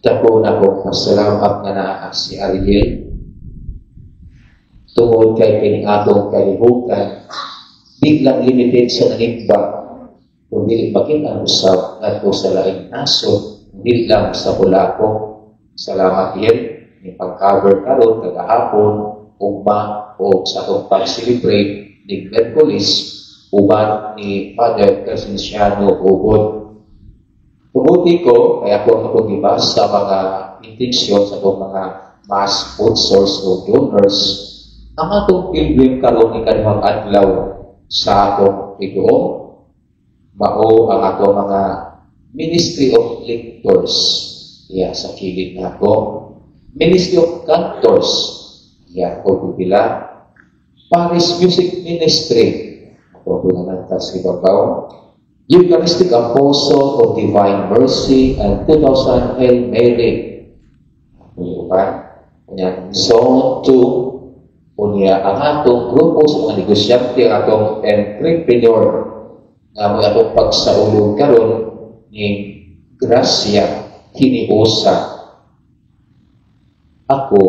Dako na ko pasalamat nga naa si Ariel tungod kay kining atong kalibutan di lang limited sa nanigba kundi bakit ang usab ngadto sa laing nasod di lang sa Bulaco. Salamat yan ni pag-cover karon kagahapon ugma o sa atong pag-celebrate ni Merkulis uban ni Father Crescenciano Ugod. Pumuti ko, kaya ako matugibas sa mga intensyon sa itong mga mass sponsors o donors ang atong pilgrim karon ni kanihang adlaw sa atong Pinoon. Mao ang atong mga Ministry of Lectors. Sa kilid na ako. Ministry of Cantors. Ko pipila. Paris Music Ministry. Ako naman tas ibabaw. Eucharistic Apostle of Divine Mercy and 2,000 Hail Mary. Zone 2. Unya ang atong grupo sa mga negosyante, ang atong entrepreneur nga mga atong pagsaulog karon ni Gracia Hinibosa. Ako,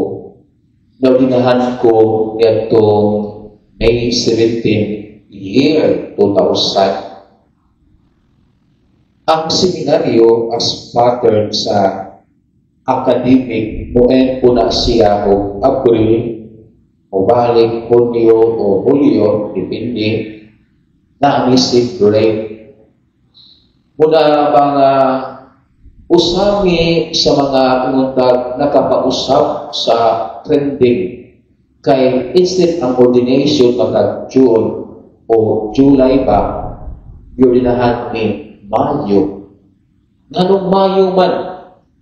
naudinahan ko nitong May 17, year 2000. Ang seminaryo as pattern sa academic moen po na siya o Abril o balik Hunyo o Hulyo, depende na isip break. Muna mga usami sa mga pumuntag nakapausap sa trending kay instead ang ordination magag June o July ba, yurinahan ni Mayo. Nganong Mayo man,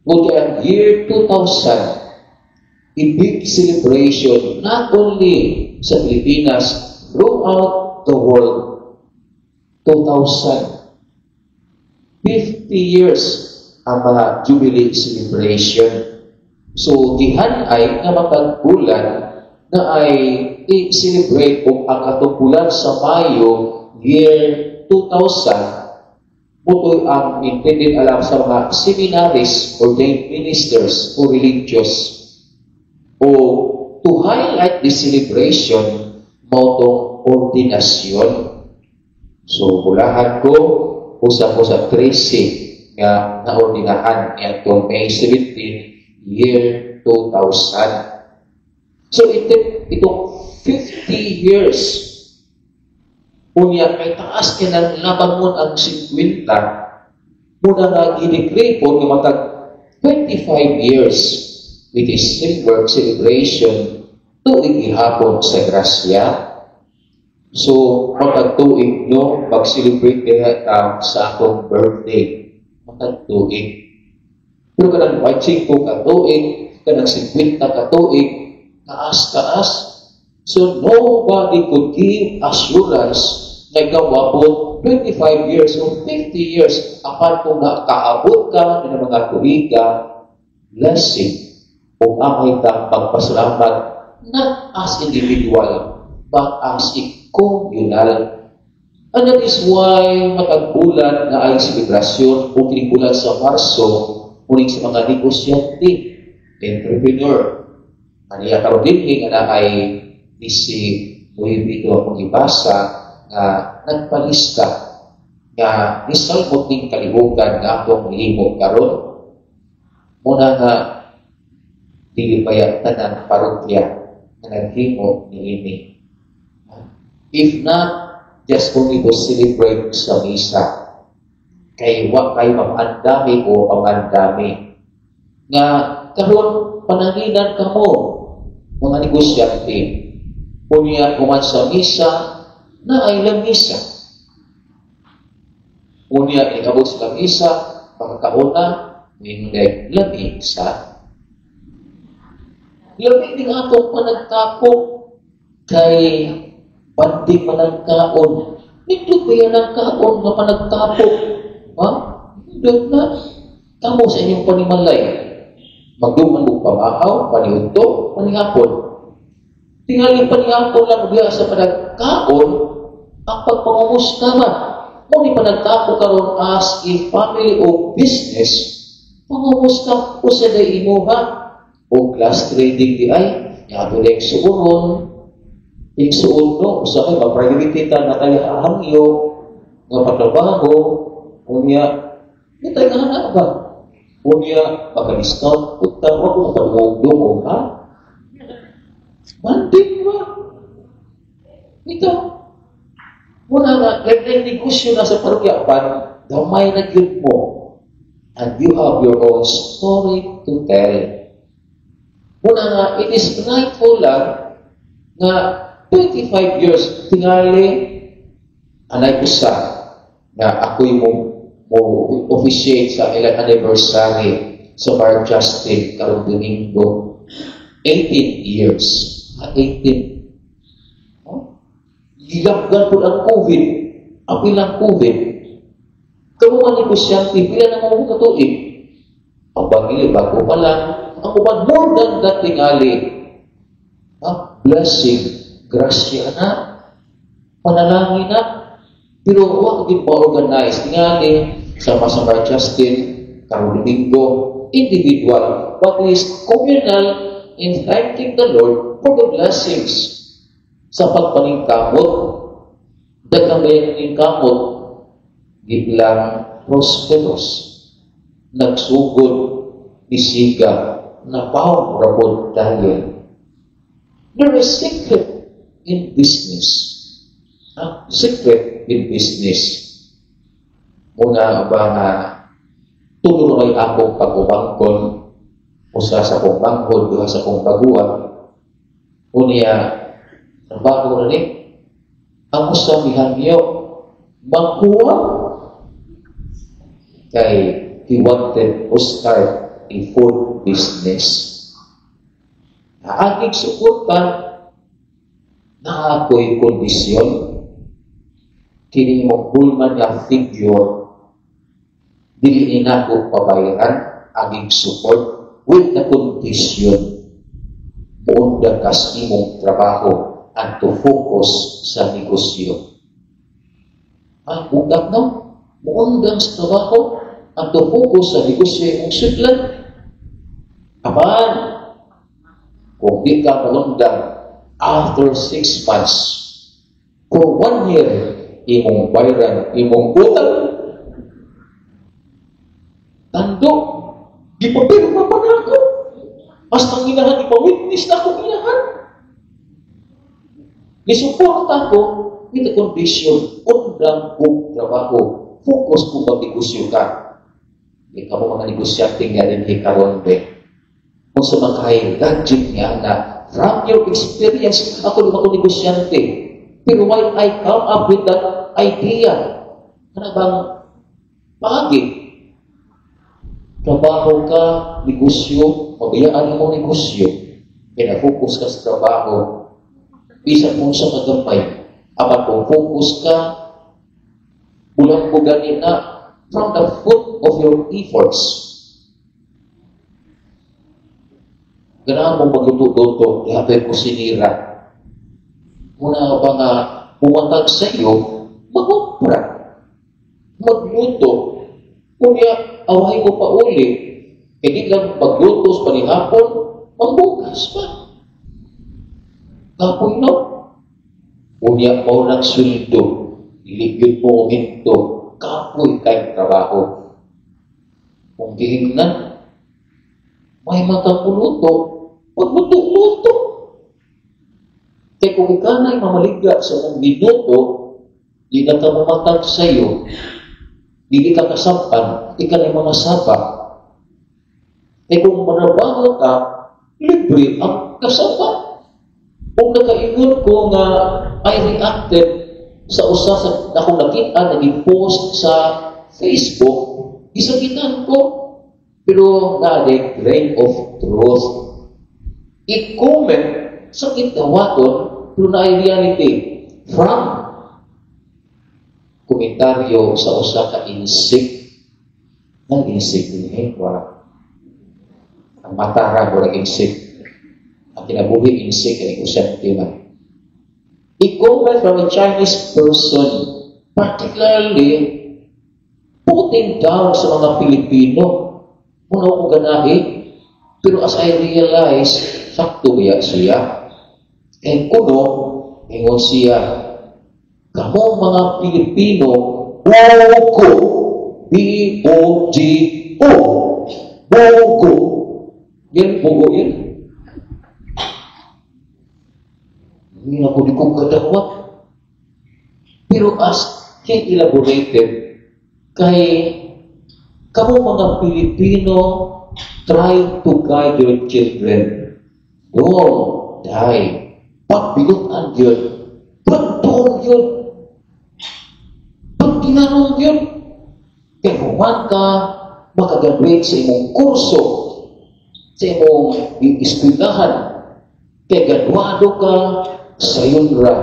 ngunit ang year 2000, a big celebration not only sa Pilipinas, throughout the world. 2000. 50 years ang mga Jubilee celebration. So, dihan ay nga matagbulan na ay i-celebrate kung ang katungkulan sa Mayo, year 2000, butoy ang intended alam sa mga seminaries, ordained ministers, o religious. O to highlight the celebration, mautong ordinasyon. So, bulahan ko, usap ko sa 13 nga naordinahan niya itong May 17, year 2000. So, itong 50 years, unya kay taas ka ng labangon ang 50, muna nga i-decree po ng matag 25 years with a silver celebration tuig ihapon sa Gracia. So, matag tuig nyo, mag-celebrate kaya sa akong birthday. Matag tuig. Pero kanang 25 ka tuig, kanang 50 ka tuig, taas-taas. So, nobody could give assurance na gawabot 25 years o 50 years apan kung nakaabot ka ng mga tuiga, blessing o amay kang pagpasalamat not as individual but as a communal. And that is why matagbulan na ay selebrasyon o tinibulan sa Marso ulit sa mga negosyante, entrepreneur. Kaniya karon din nga na ay si Luibito akong ibasa na nagpalista nga nisalmot ning kalibugan nga akong lihok karon. Muna nga dili payat tanan parokya na naghimo niini. If not, just only to celebrate sa misa. Kay wa kay mamandami o pamandami. Nga karon pananginan kamo mga negosyante. Unya kuman sa misa na ay lamisa. Unya ikabot sa lamisa, pagkakauna, minunay lamisa. Lamig din atong panagtapok kay panting managkaon. Nito ba yan ang kaon na panagtapok? Ha? Hindi na. Tamo sa inyong panimalay. Magduman mo pamahaw, paniunto, panihapon. Tingali panihapon lang biya sa panagkaon ang pagpangumusta man. Kung di panagtapok karon as a family o business, Pangumusta ko sa day imo ha? O class trading di ay, yato na yung suuron, yung suun no, sa kayo, ma-priority ta na tayo hangyo, nga patrabaho, unya, hindi tayo nga ba? Unya, maka-discount, utang, wag mo pag-uugdong, ha? Banding ba? Ito, muna nga, like negosyo na sa parokyapan, damay na yun mo, and you have your own story to tell. Muna nga, it is rightful lang na 25 years tingali anay ko sa na ako'y mo officiate sa ilang anniversary sa Bar Justin karong Domingo. 18 years. 18. Gilapgan po ang COVID. Apil ang COVID. Kamuha ni Kusyante, pila na mga katuig. Ang pagili, bago pa lang. Ang uban, more than that tingali. Blessing, grasya na, panalangin na. Pero huwag din pa-organize. Tingali, sama sa Bar Justin, karong Domingo, individual, but is communal in thanking the Lord for the blessings. Sa pagpaningkamot, dagang bayan ng kamot, gitlang prosperous, nagsugod, isiga, napaw rapod dahil. There is secret in business. Secret in business. Muna ba nga tuloy akong pag-ubangkon usa sa kong bangkod, duha sa kong baguan. Unya, ang bago na ni, ang usabihan niyo, magkuha. Kay he wanted to start a food business. Aking suportan na ako'y kondisyon. Kini mong bulman nga figure, dili na ko pabayaran aking support with the condition muundang kas imong trabaho and to focus sa negosyo. Undang no? Muundang sa trabaho and to focus sa negosyo imong sudlan. Apan, kung di ka muundang after 6 months, for 1 year, imong bayaran, imong utang, tando, di pa pirma pa na ako. Basta ginahan, ipawitness na ako ginahan. Nisupport ako with the condition, undang kong trabaho, focus kung mag-negosyo ka. Ikaw mo mga negosyante nga rin hikaron be. Kung sa mga logic nga na, from your experience, ako naman akong negosyante. Pero why I come up with that idea? Ano bang pagi? Trabaho ka, negosyo, mabayaan mo negosyo. Kina-focus ka sa trabaho. Isa kung sa kagambay. Apat kung focus ka, bulang po ganin na from the foot of your efforts. Ganahan mong magluto-luto, ihapin ko sinira. Muna ba nga pumatag sa iyo, mag-opera, magluto, kunya awahin mo pa uli, hindi lang maglutos pa ni hapon, magbukas pa. Kapoy no? Kunya mo ng sweldo, iligid mo hinto, kapoy kayong trabaho. Kung gihingnan, may matapuluto, pagluto-luto. Kaya kung ikaw na'y mamaliga sa mga minuto, di na ka mamatag sa iyo, di ka kasampan, di ka na'y mga sapa. Kaya kung manabaho ka, libre ang kasampan. Kung nakaingon ko nga I reacted sa usa sa akong nakita, nag-post sa Facebook, isagitan ko, pero na the grain of truth. I-comment sa kitawaton, pero na reality from komentaryo sa usa ka insik. Ang insik din ang matara ko ng insik. Ang kinabuhi insik ang ikusyante. I-comment from a Chinese person, particularly putting down sa mga Pilipino. Muna ko ganahi. Pero as I realize, sakto ba siya? And kuno, ingon siya, kamo mga Pilipino, Bogo. B-O-G-O. Bogo. Yan, Bogo yan. Hindi na po di ko kadawat. Pero as kay elaborated, kay kamo mga Pilipino, try to guide your children. Don't die. Pagbigotan yun. Pagdoon yun. Pagginanong yun. Kaya human ka, makagraduate sa imong kurso, sa imong iskwilahan, kaya graduado ka, sayon ra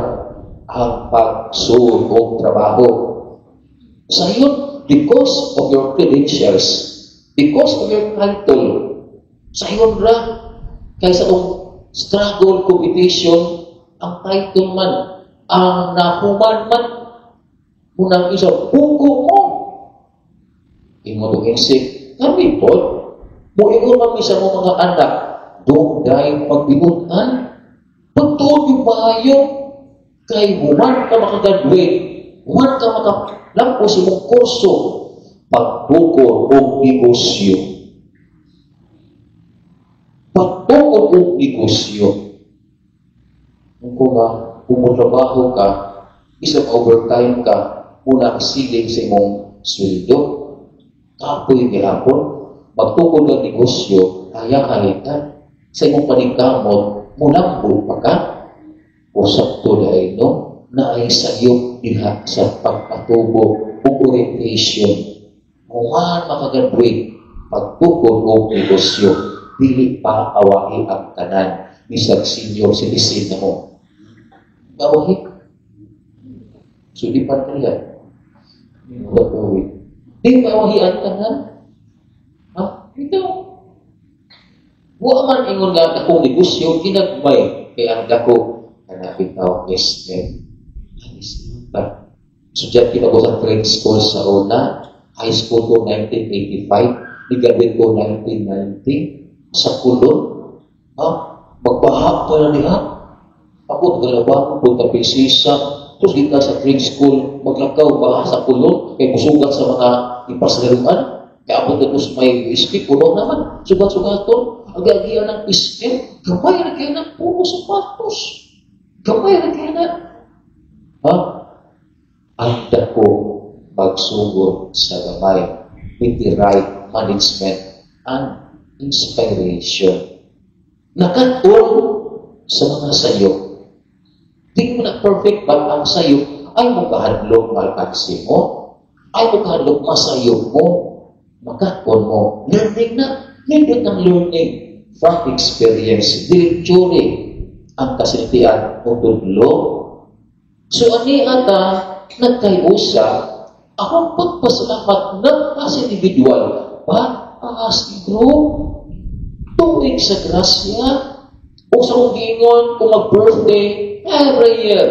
ang pagsuod o trabaho. Sayon, because of your credentials, because of your title, sayon ra, kaysa itong struggle, competition, ang title man, ang nahuman man, unang isa, buko mo. Imotong insik, kami po, muingon kami sa mga anak, don't die magbigutan, pagtuod yung bayo, kay human ka makagraduate, human ka makalampos imong kurso, pagtukod o negosyo. Pagtukod o negosyo. Kung kumutrabaho ka, isang overtime ka, una siling sa imong sweldo, kapoy gihapon, magtukod ng negosyo, kaya-kahitan, sa imong paningkamot, mulambo pa ka, o sakto dahil no, na ay sayo diha sa pagpatubo o orientation. Kumaan makagraduate, pagtukod o negosyo, dili pa awahi ang tanan, bisag senior citizen na mo. Awahi. Sudipan ka yan. Di ba awahian ka na? Ha? Ito. Huwag man ingon nga akong negosyo, ginagmay kay ang dako na ikaw investment. Sudyat kita ko sa trade school sa una, high school ko 1985, nag-graduate ko 1990, sa kulon, magpahap pa na niya. Ako, galawang, punta pisisa, tapos kita sa trade school, maglakaw ba sa kulon, kaya musugat sa mga ipasgaruan, kaya abot na sa may whiskey, puno naman, sugat-sugaton, agagian ng pisnil, gamay na kaya ng puno sapatos, gamay na kaya na, anda ko pagsugod sa gamay with the right management and inspiration. Nakatol sa mga sayo. Di mo na perfect ba ang sayo ay magkahadlok malkansi mo, ay magkahadlok masayo mo, makakon mo. Learning na, nindot ng learning from experience. Directory ang kasintian ng tudlo. So, ani ata, nagkayusa, akong pagpasalamat ng as individual, but as group, tuwing sa grasya, o sa gingon, kung mag-birthday, every year,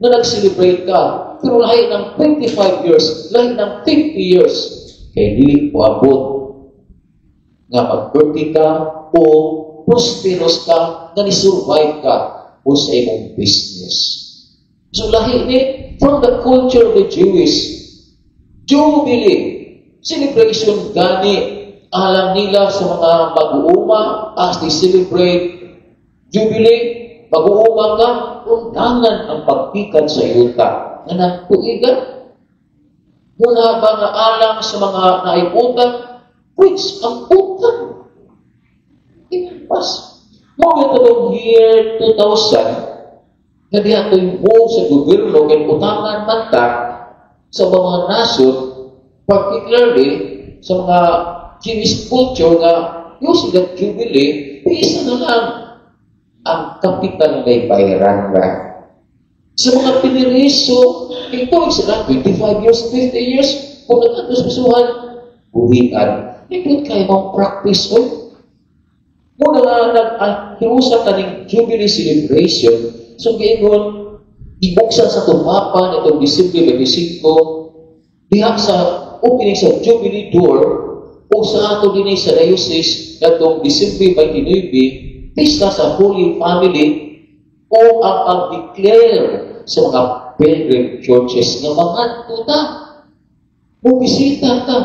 na nag-celebrate ka, pero lahat ng 25 years, lahat ng 50 years, kaya dili po abot nga mag-birthday ka, o prosperous ka, na ni-survive ka, o sa imong business. So lahat ni, from the culture of the Jewish, Jubilee, celebration gani, alam nila sa mga mag-uuma as they celebrate Jubilee, mag-uuma ka, undangan ang pagpikat sa yuta. Nga nagtuigan, muna ba nga alam sa mga naiputan, which ang putan? Inampas. Mga itong year 2000, na diha ko'y mo sa gobyerno kay utangan manta sa mga nasod, particularly sa mga Jewish culture nga yung silang Jubilee, isa na lang ang kapital na bayaran ba. Sa mga piniriso, ito sila 25 years, 50 years, kung nagkatusuhan, buhian. Ito kayo mong practice o. Muna nga nag-hirusa ka ng Jubilee celebration, so gayon, ibuksan sa tumapan itong Disyembre 25, diha sa opening sa Jubilee door, O sa ato din sa diocese, katong Disyembre 29, pista sa Holy Family, o ang pag-declare sa mga pilgrim churches nga mga tuta. Bumisita ka.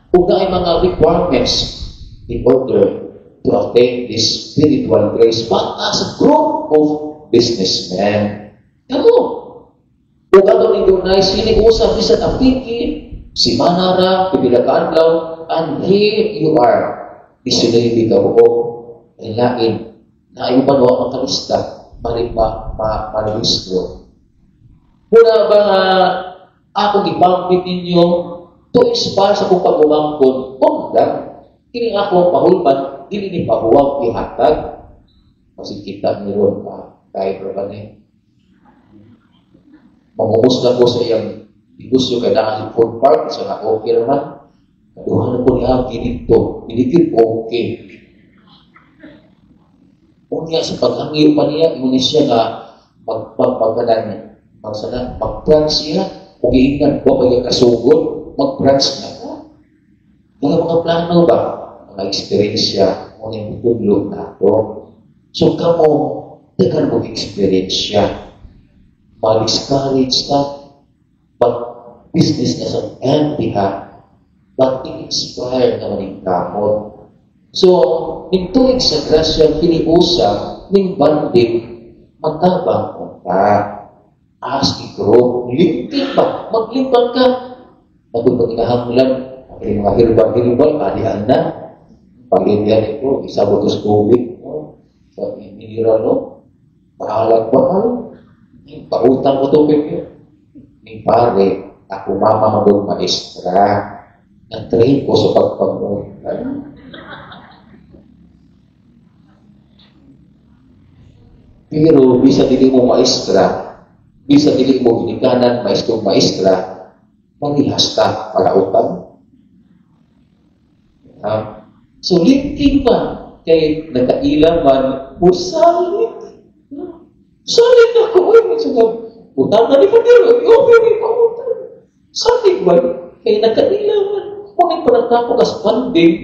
Kung na ay mga requirements in order to attain this spiritual grace, but as a group of businessmen. Kamu, kung ato ni Dunay, siniusap ni sa Tapiki, si Manara, Pibilakaadlaw, and here you are, isunay ka buo, ay lain, na ayaw pa ang kalista, maribistro. Muna ba nga, akong ibangkit ninyo, to inspire sa kong pag-umangkon, kung lang, kini ako pahulpan, dili ni pahuwag ihatag. Kasi kita niron pa, kahit pa ni. Mamumus na ko sa iyang negosyo kaya na food park, isa na okay naman. Kaduhan ko niya, ginito, binigil okay. Unya sa paghangiw pa niya, imunin siya na mag-trans siya, kung iingan ko, pag kasugod, mag-trans na ka. Mga plano ba? Mga experience ngunit tutulog na ito. So, kamo, tagal mo experience siya. Ma-discourage ka, pag-business na sa empty ha, but i-inspire naman yung kamot. So, nituig sa grasya, piniusap, ning banding, magtabang mo ka. As i-grow, limpin ba? Maglimpang ka. Pagod kinahanglan, ang mga hirbal-hirbal, alihan na. Pag-indian ito, isabot sa tubig. Sa inira, no? Pahalag-bahal. Pautang ko tubig yun. Ni pare, ako mama magong maestra. Nag-train ko sa pagpamutan. Pero, bisa dili mo maestra, bisa dili mo ginikanan, maestra, marihas ka para utang. So, linking ba? Kay nagkailaman, salit. Salit ako. Utang na ni Padero. Okay pa utang. Salit ba? Kay nagkailaman. Kung ipalagta ko kas funding,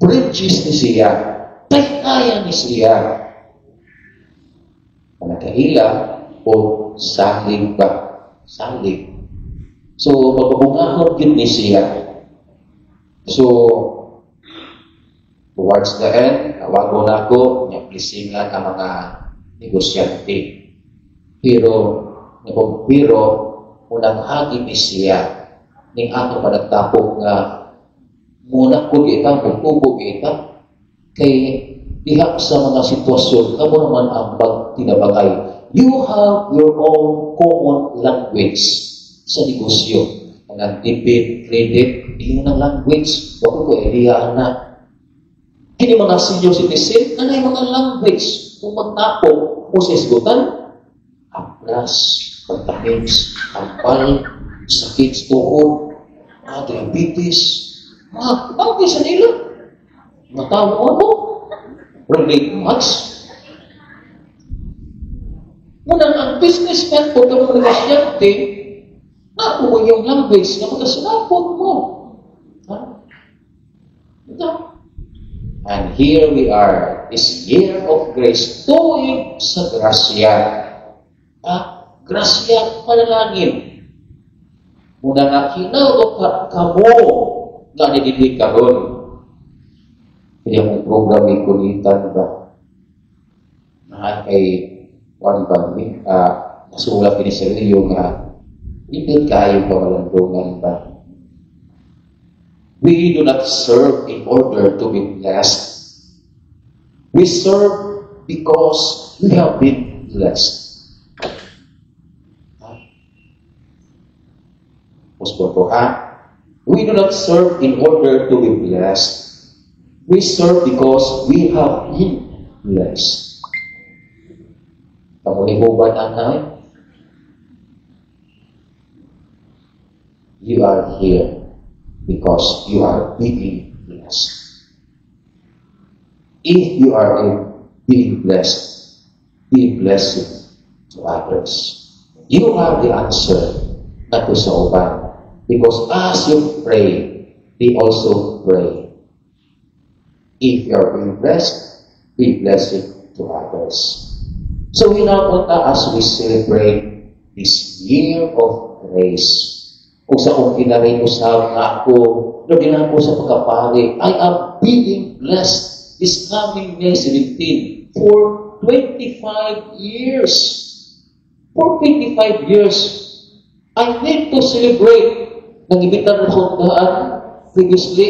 bridges ni siya. Kaya ni siya. Nagkaila o salig ba? Salig. So, magbubungahon din ni siya. So, towards the end, nawago na ako, niyang ang mga negosyante. Pero, unang hagi ni siya, ning ato pa nagtapok nga, muna ko kita, kung kita, kay diha sa mga sitwasyon, kamo naman ang pagtinabagay. You have your own common language sa negosyo. Ang debit, credit, yun ang language. Bakit ko, ideyaan na. Kini mga senior citizen, ano yung mga language? Kung magtapo o sa isgutan, aplas, pagtamins, ampal, sakit sa tuhod, diabetes, mga tawag sa nila. Matawa mo, relate much. Muna ang businessman po ng mga negosyante, napo mo yung language na magkasinapot mo. Ito. And here we are, this year of grace, tuwing sa grasya. Grasya, panalangin. Muna nga kinaw kamo nga nididig karon. Kaya mong program ikulitan ba? Kay Juan Bami, nasulat ni Sergio nga, hindi kayo pamalandungan ba? We do not serve in order to be blessed. We serve because we have been blessed. We do not serve in order to be blessed. We serve because we have been blessed. Kamu libo ba nanay? You are here because you are being blessed. If you are being blessed, be blessed to others. You have the answer, not to sa uban. Because as you pray, they also pray. If you are being blessed, be blessing to others. So we now as we celebrate this year of grace. Kung sa kong usap na ako, lagyan ako sa pagkapari, I am being blessed this coming May 17 for 25 years. For 25 years, I need to celebrate. Nag-ibitan na akong daan previously,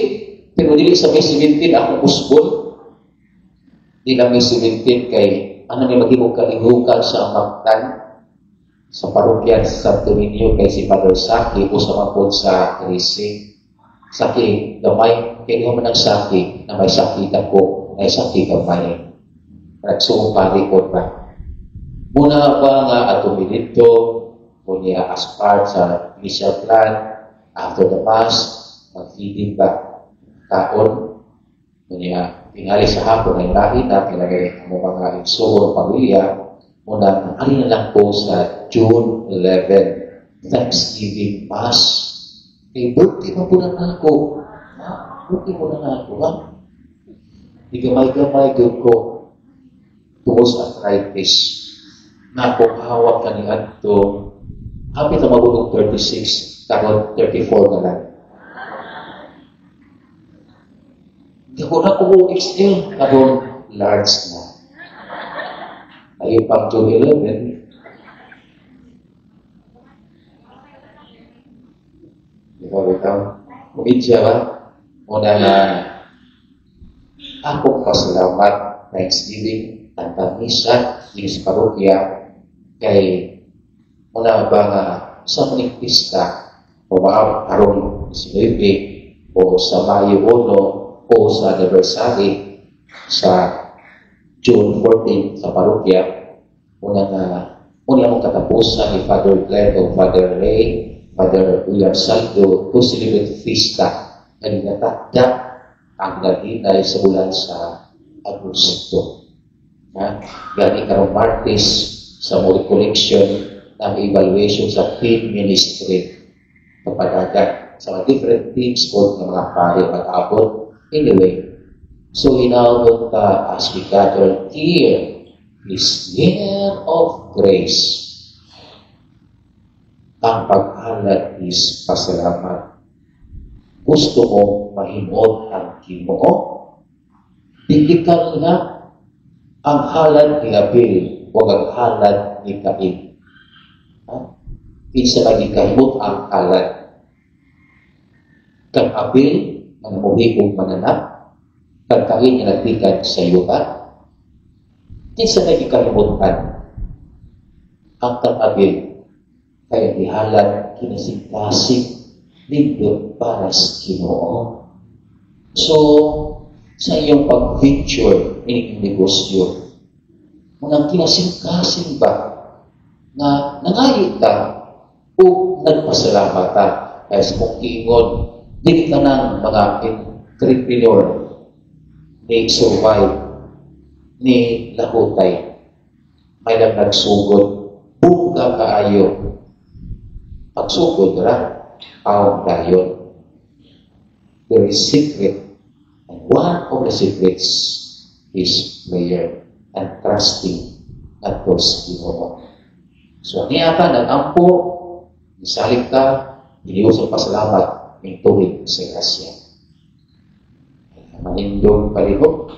pero dili sa May 17 ako usbol. Di na May 17 kay ano ni maghimog kalihukan sa Amaktan sa parokya sa Santo Niño kay si Father Saki o sa mapod sa Krisi. Saki gamay, kaya naman ang Saki na may sakit ako, may sakit gamay. Nagsuong palikod pa. Muna ba nga ato dito, kunya as part sa initial plan, after the Mass, mag-feeding ba taon, kunya tingali sa hapon ay lahi na pinagay ang mga insuhor pamilya, muna alin na lang po sa June 11, Thanksgiving Mass. Eh, birthday pa po na ako. Ha? Birthday po na ako, ha? Di gamay-gamay doon ko tungkol sa arthritis. Na kung hawak ka ni Adto, hapit na mabulong 36, karon 34 na lang. Di ko na kung XL, karon large na. Ayun pang June 11, ikaw, umidya ba? Muna na akong pasalamat, Thanksgiving, ang pamisa, din sa parokya, kay muna ba nga sa maning pista, o maarong 19, o sa Mayo 1, o sa anniversary, sa June 14 sa parokya, muna mong katapusan ni Father Glenn o Father Ray, Father William Saldo, to celebrate Fiesta na ninatakda ang naginay sa bulan sa Agosto. Gani karong Martes sa Mori Collection ng evaluation sa team ministry kapadagan sa mga different teams po ng mga pari mag-abot. Anyway, so inaabot as we gather here this year of grace. Ang paghalad is pasalamat. Gusto mo mahimot ang Ginoo? Dikdikan na ang halad ni Abel o ang halad ni Cain. Kinsa lagi kahimot ang halad. Kang Abel ang namumigong mananap, kang Cain ang nagtikan sa yuta. Kinsa lagi kahimutan ang kang Abel kaya ihalad kinasing-kasing lindot para sa Ginoo. So, sa iyong pag-venture ining negosyo, munang kinasing-kasing ba na nangayo ka o nagpasalamat ka kaya sa mong ingon, dili ka ng mga entrepreneur ni survive ni lahutay. May lang nagsugod, buka kaayo. Pagsugod na, ang dayon. There is secret. And one of the secrets is prayer and trusting at Diyos Ginoo. So, niya ka, nag-ampo, isalik ka, iniusap pasalamat, may tuwid sa grasya. Manindong palihog,